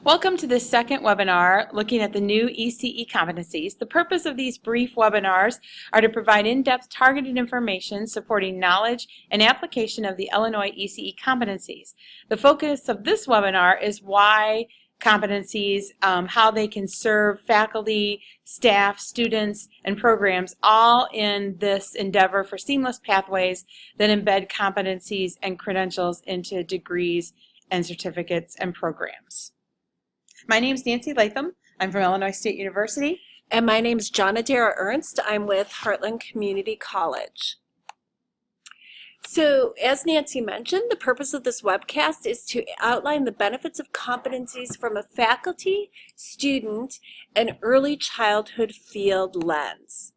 Welcome to this second webinar looking at the new ECE competencies. The purpose of these brief webinars are to provide in-depth targeted information supporting knowledge and application of the Illinois ECE competencies. The focus of this webinar is why competencies, how they can serve faculty, staff, students, and programs all in this endeavor for seamless pathways that embed competencies and credentials into degrees and certificates and programs. My name is Nancy Latham. I'm from Illinois State University. And my name is Jonadera Ernst. I'm with Heartland Community College. So, as Nancy mentioned, the purpose of this webcast is to outline the benefits of competencies from a faculty, student, and early childhood field lens.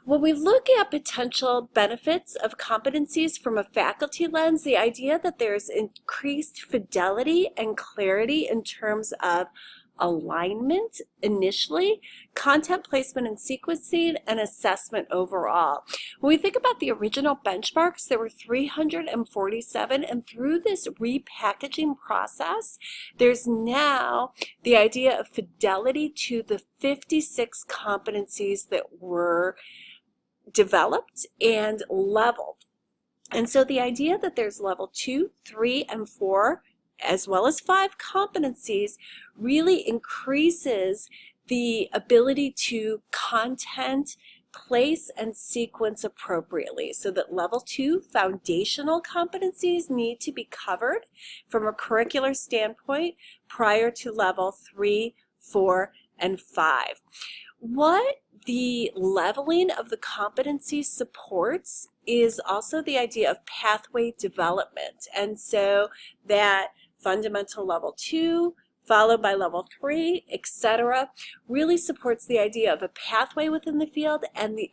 When we look at potential benefits of competencies from a faculty lens, the idea that there's increased fidelity and clarity in terms of alignment initially, content placement and sequencing, and assessment overall. When we think about the original benchmarks, there were 347, and through this repackaging process, there's now the idea of fidelity to the 56 competencies that were developed and leveled. And so the idea that there's level 2, 3, and 4, as well as 5 competencies really increases the ability to content, place, and sequence appropriately, so that level 2 foundational competencies need to be covered from a curricular standpoint prior to level 3, 4, and 5. What the leveling of the competency supports is also the idea of pathway development. And so that fundamental level 2, followed by level 3, etc., really supports the idea of a pathway within the field and the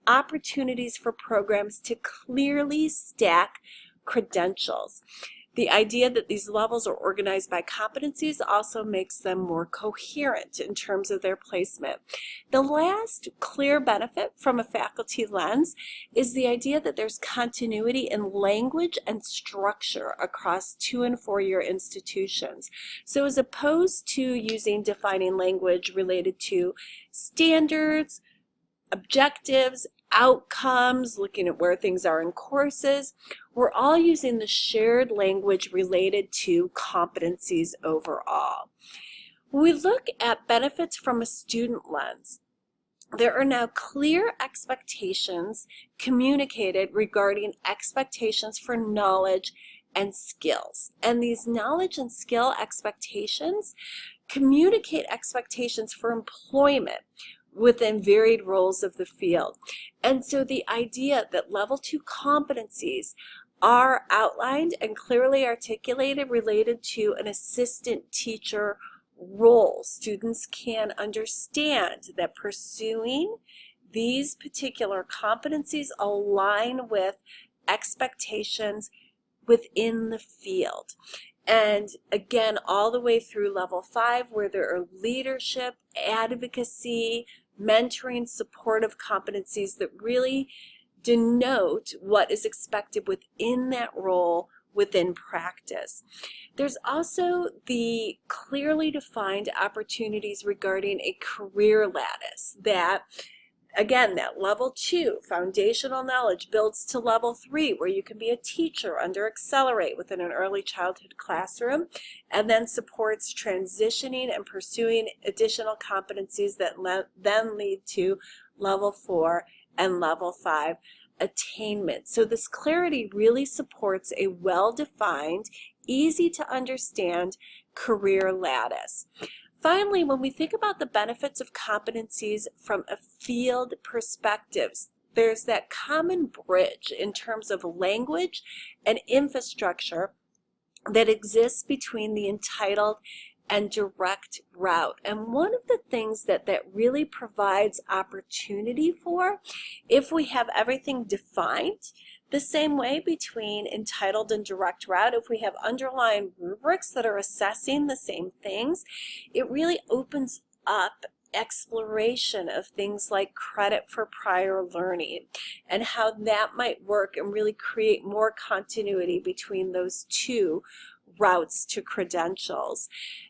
opportunities for programs to clearly stack credentials. The idea that these levels are organized by competencies also makes them more coherent in terms of their placement. The last clear benefit from a faculty lens is the idea that there's continuity in language and structure across 2- and 4-year institutions. So as opposed to using defining language related to standards, objectives, outcomes, looking at where things are in courses, we're all using the shared language related to competencies overall. When we look at benefits from a student lens, there are now clear expectations communicated regarding expectations for knowledge and skills. And these knowledge and skill expectations communicate expectations for employment within varied roles of the field. And so the idea that level 2 competencies are outlined and clearly articulated related to an assistant teacher role. Students can understand that pursuing these particular competencies align with expectations within the field. And again, all the way through level 5, where there are leadership, advocacy, mentoring, supportive competencies that really denote what is expected within that role within practice. There's also the clearly defined opportunities regarding a career lattice that, again, that level 2 foundational knowledge builds to level 3, where you can be a teacher under Accelerate within an early childhood classroom, and then supports transitioning and pursuing additional competencies that then lead to level 4 and level 5 attainment. So this clarity really supports a well-defined, easy to understand career lattice. Finally, when we think about the benefits of competencies from a field perspective, there's that common bridge in terms of language and infrastructure that exists between the entitled and direct route. And one of the things that really provides opportunity for, if we have everything defined the same way between entitled and direct route, if we have underlying rubrics that are assessing the same things, it really opens up exploration of things like credit for prior learning and how that might work and really create more continuity between those two routes to credentials.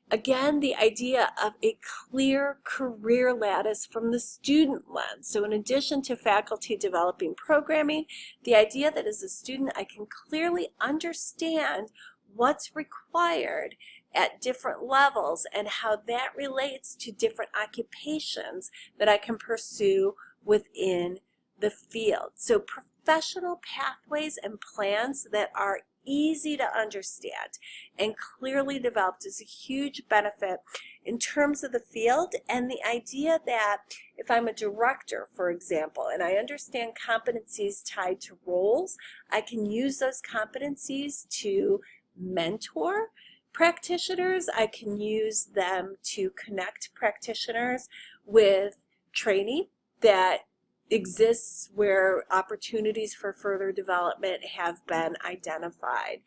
Again, the idea of a clear career lattice from the student lens. So in addition to faculty developing programming, the idea that as a student I can clearly understand what's required at different levels and how that relates to different occupations that I can pursue within the field. So professional pathways and plans that are easy to understand and clearly developed is a huge benefit in terms of the field, and the idea that if I'm a director, for example, and I understand competencies tied to roles, I can use those competencies to mentor practitioners. I can use them to connect practitioners with training that exists where opportunities for further development have been identified.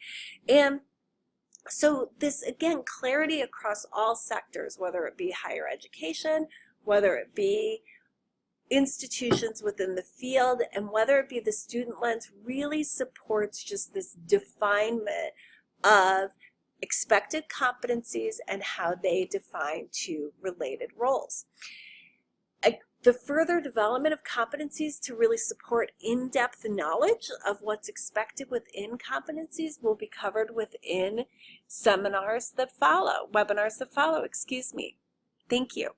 And so this, again, clarity across all sectors, whether it be higher education, whether it be institutions within the field, and whether it be the student lens, really supports just this definement of expected competencies and how they define two related roles. The further development of competencies to really support in-depth knowledge of what's expected within competencies will be covered within webinars that follow, excuse me. Thank you.